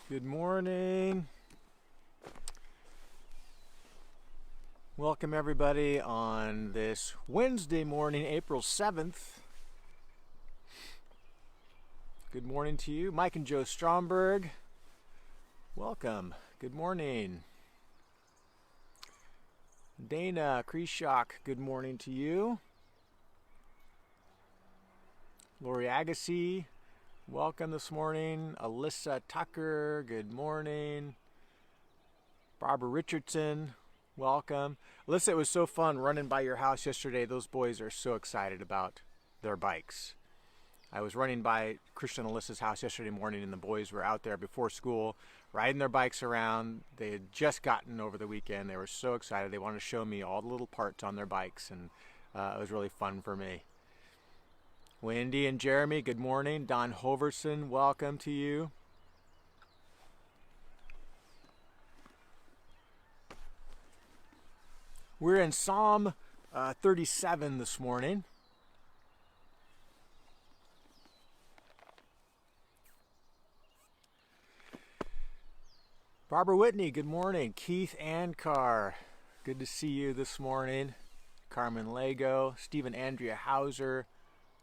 Good morning. Welcome everybody on this Wednesday morning, April 7th. Good morning to you. Mike and Joe Stromberg. Welcome. Good morning. Dana Kreshak, good morning to you. Lori Agassi, welcome this morning. Alyssa Tucker, good morning. Barbara Richardson, welcome. Alyssa, it was so fun running by your house yesterday. Those boys are so excited about their bikes. I was running by Christian and Alyssa's house yesterday morning, and the boys were out there before school riding their bikes around. They had just gotten over the weekend. They were so excited. They wanted to show me all the little parts on their bikes, and it was really fun for me. Wendy and Jeremy, good morning. Don Hoverson, welcome to you. We're in Psalm 37 this morning. Barbara Whitney, good morning. Keith Ankar, good to see you this morning. Carmen Lego, Stephen Andrea Hauser,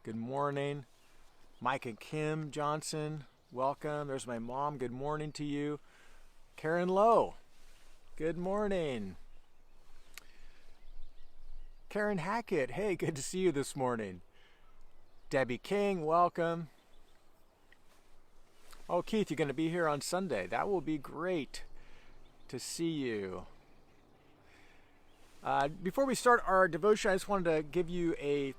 good morning. Mike and Kim Johnson, welcome. There's my mom, good morning to you. Karen Lowe, good morning. Karen Hackett, hey, good to see you this morning. Debbie King, welcome. Oh, Keith, you're going to be here on Sunday. That will be great to see you. Before we start our devotion, I just wanted to give you a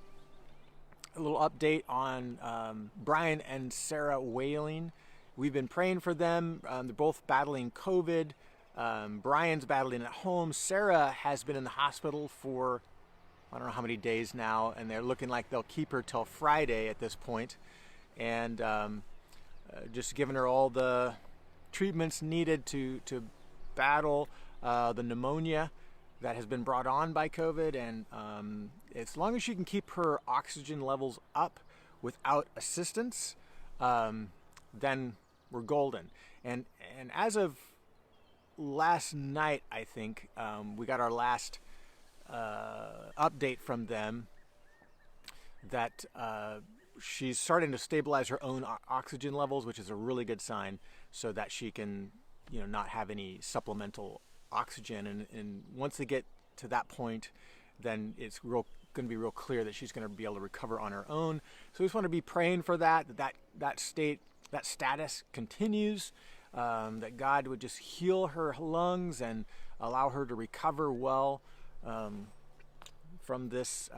little update on Brian and Sarah Whaling. We've been praying for them. They're both battling COVID. Brian's battling at home. Sarah has been in the hospital for I don't know how many days now, and they're looking like they'll keep her till Friday at this point. And just giving her all the treatments needed to battle the pneumonia that has been brought on by COVID. And as long as she can keep her oxygen levels up without assistance, then we're golden. And as of last night, I think, we got our last update from them that she's starting to stabilize her own oxygen levels, which is a really good sign, so that she can, not have any supplemental oxygen. And once they get to that point, then it's going to be real clear that she's going to be able to recover on her own. So we just want to be praying for that status continues, that God would just heal her lungs and allow her to recover well from this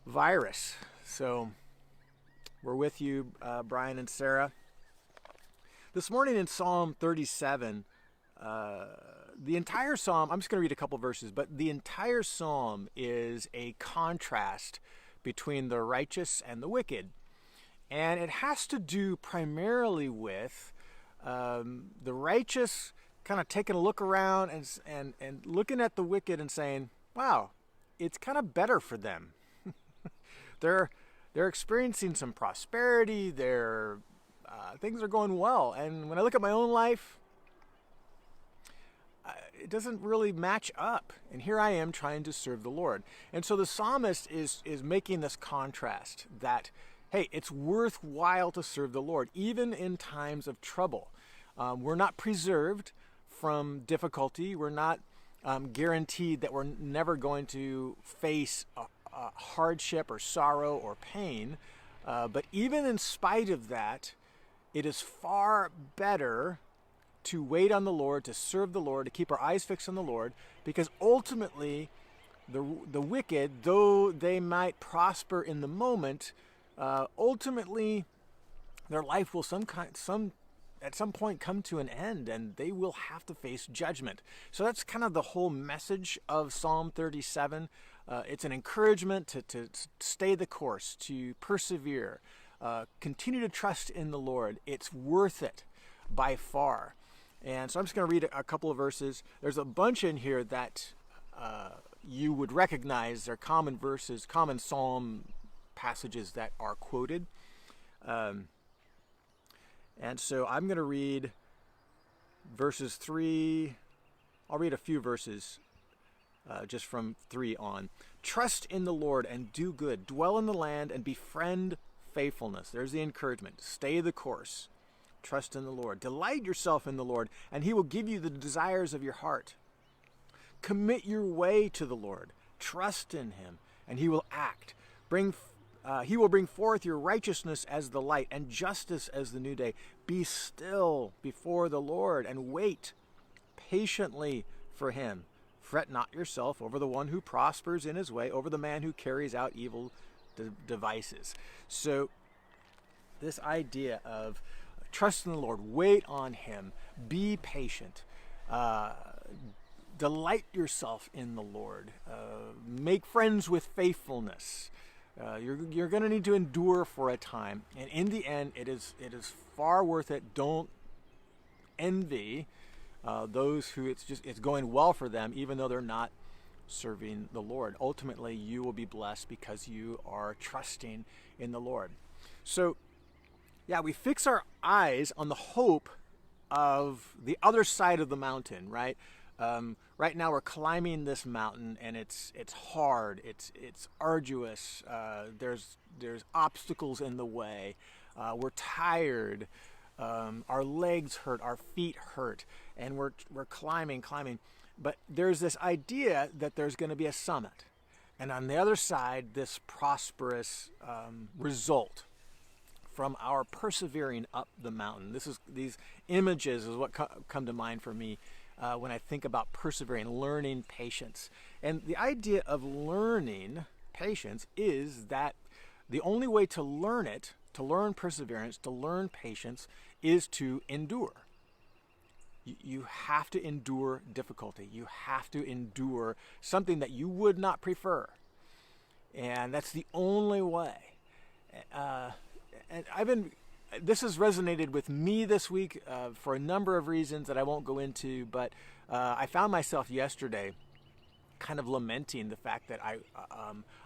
virus. So we're with you, Brian and Sarah. This morning in Psalm 37, the entire psalm, I'm just going to read a couple verses, but the entire psalm is a contrast between the righteous and the wicked. And it has to do primarily with the righteous kind of taking a look around and looking at the wicked and saying, wow, it's kind of better for them. They're experiencing some prosperity. Things are going well. And when I look at my own life, it doesn't really match up. And here I am trying to serve the Lord. And so the psalmist is making this contrast that, hey, it's worthwhile to serve the Lord, even in times of trouble. We're not preserved from difficulty. We're not guaranteed that we're never going to face a hardship or sorrow or pain. But even in spite of that, it is far better to wait on the Lord, to serve the Lord, to keep our eyes fixed on the Lord, because ultimately the wicked, though they might prosper in the moment, ultimately their life will at some point come to an end, and they will have to face judgment. So that's kind of the whole message of Psalm 37. It's an encouragement to stay the course, to persevere, continue to trust in the Lord. It's worth it by far. And so I'm just going to read a couple of verses. There's a bunch in here that you would recognize. They're common verses, common psalm passages that are quoted. And so I'm going to read verses 3. I'll read a few verses just from 3 on. Trust in the Lord and do good. Dwell in the land and befriend faithfulness. There's the encouragement. Stay the course. Trust in the Lord. Delight yourself in the Lord, and he will give you the desires of your heart. Commit your way to the Lord. Trust in him, and he will act. He will bring forth your righteousness as the light and justice as the new day. Be still before the Lord and wait patiently for him. Fret not yourself over the one who prospers in his way, over the man who carries out evil devices. So this idea of trust in the Lord, wait on him, be patient, delight yourself in the Lord, make friends with faithfulness. You're going to need to endure for a time, and in the end, it is far worth it. Don't envy those who it's going well for them, even though they're not serving the Lord. Ultimately, you will be blessed because you are trusting in the Lord. So, yeah, we fix our eyes on the hope of the other side of the mountain, right? Right now we're climbing this mountain, and it's hard, it's arduous. There's obstacles in the way. We're tired. Our legs hurt, our feet hurt, and we're climbing. But there's this idea that there's going to be a summit, and on the other side, this prosperous result from our persevering up the mountain. These images is what come to mind for me when I think about persevering, learning patience. And the idea of learning patience is that the only way to learn it, to learn perseverance, to learn patience, is to endure. You have to endure difficulty. You have to endure something that you would not prefer. And that's the only way. And this has resonated with me this week for a number of reasons that I won't go into, but I found myself yesterday kind of lamenting the fact that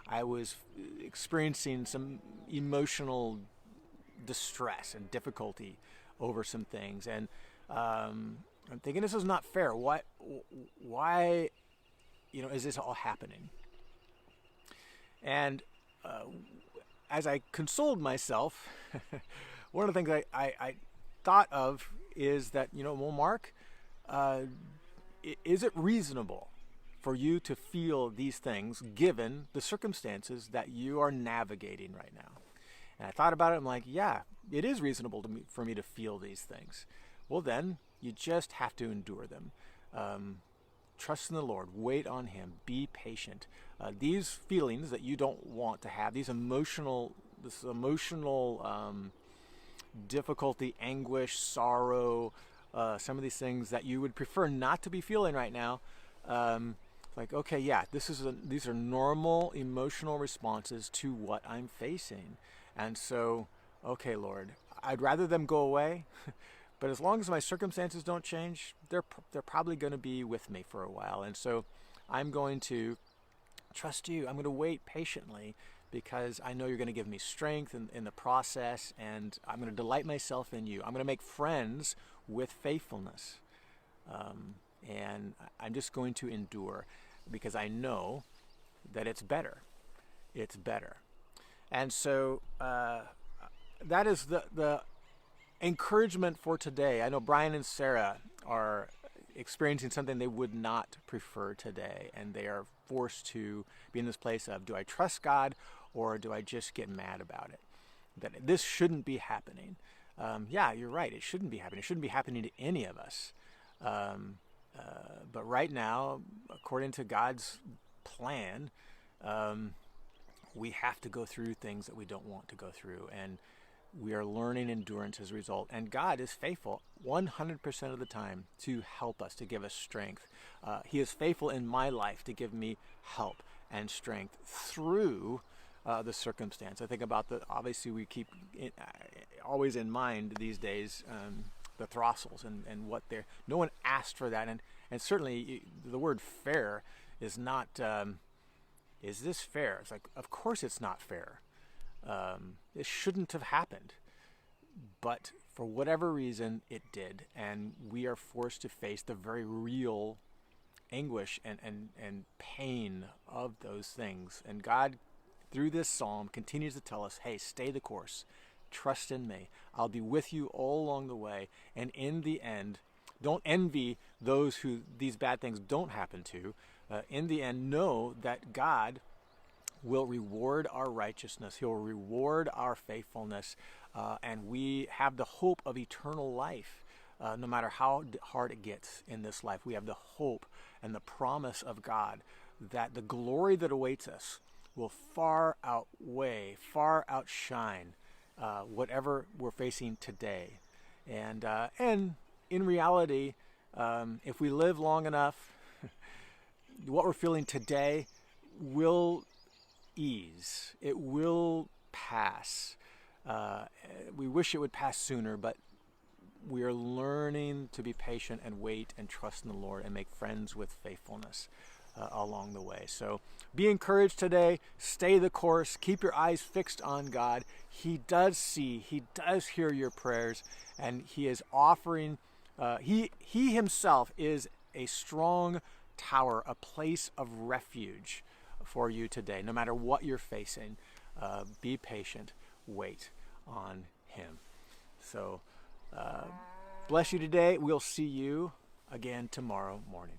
I was experiencing some emotional distress and difficulty over some things, and I'm thinking, this is not fair. Why is this all happening? And as I consoled myself, one of the things I thought of is that, well, Mark, is it reasonable for you to feel these things given the circumstances that you are navigating right now? And I thought about it. I'm like, yeah, it is reasonable for me to feel these things. Well, then you just have to endure them. Trust in the Lord. Wait on him. Be patient. These feelings that you don't want to have, this emotional difficulty, anguish, sorrow, some of these things that you would prefer not to be feeling right now. Like, okay, yeah, these are normal emotional responses to what I'm facing. And so, okay, Lord, I'd rather them go away, but as long as my circumstances don't change, they're probably going to be with me for a while. And so I'm going to trust you. I'm going to wait patiently because I know you're going to give me strength in the process, and I'm going to delight myself in you. I'm going to make friends with faithfulness. And I'm just going to endure because I know that it's better. It's better. And so that is the encouragement for today. I know Brian and Sarah are experiencing something they would not prefer today, and they are forced to be in this place of, do I trust God or do I just get mad about it? That this shouldn't be happening. Yeah, you're right. It shouldn't be happening. It shouldn't be happening to any of us. But right now, according to God's plan, we have to go through things that we don't want to go through, and we are learning endurance as a result. And God is faithful 100% of the time to help us, to give us strength. He is faithful in my life to give me help and strength through the circumstance. I think about obviously we keep always in mind these days the throstles and what they're. No one asked for that, and certainly the word fair is not. Is this fair? It's like, of course it's not fair. It shouldn't have happened. But For whatever reason, it did. And we are forced to face the very real anguish and pain of those things. And God, through this psalm, continues to tell us, hey, stay the course. Trust in me. I'll be with you all along the way. And in the end, don't envy those who these bad things don't happen to. In the end, know that God will reward our righteousness. He'll reward our faithfulness. And we have the hope of eternal life. No matter how hard it gets in this life, we have the hope and the promise of God that the glory that awaits us will far outshine whatever we're facing today. And in reality, if we live long enough, what we're feeling today will ease. It will pass. We wish it would pass sooner, but we are learning to be patient and wait and trust in the Lord and make friends with faithfulness along the way. So be encouraged today. Stay the course. Keep your eyes fixed on God. He does see. He does hear your prayers, and He is offering. He Himself is a strong tower, a place of refuge for you today. No matter what you're facing, be patient. Wait on Him. So bless you today. We'll see you again tomorrow morning.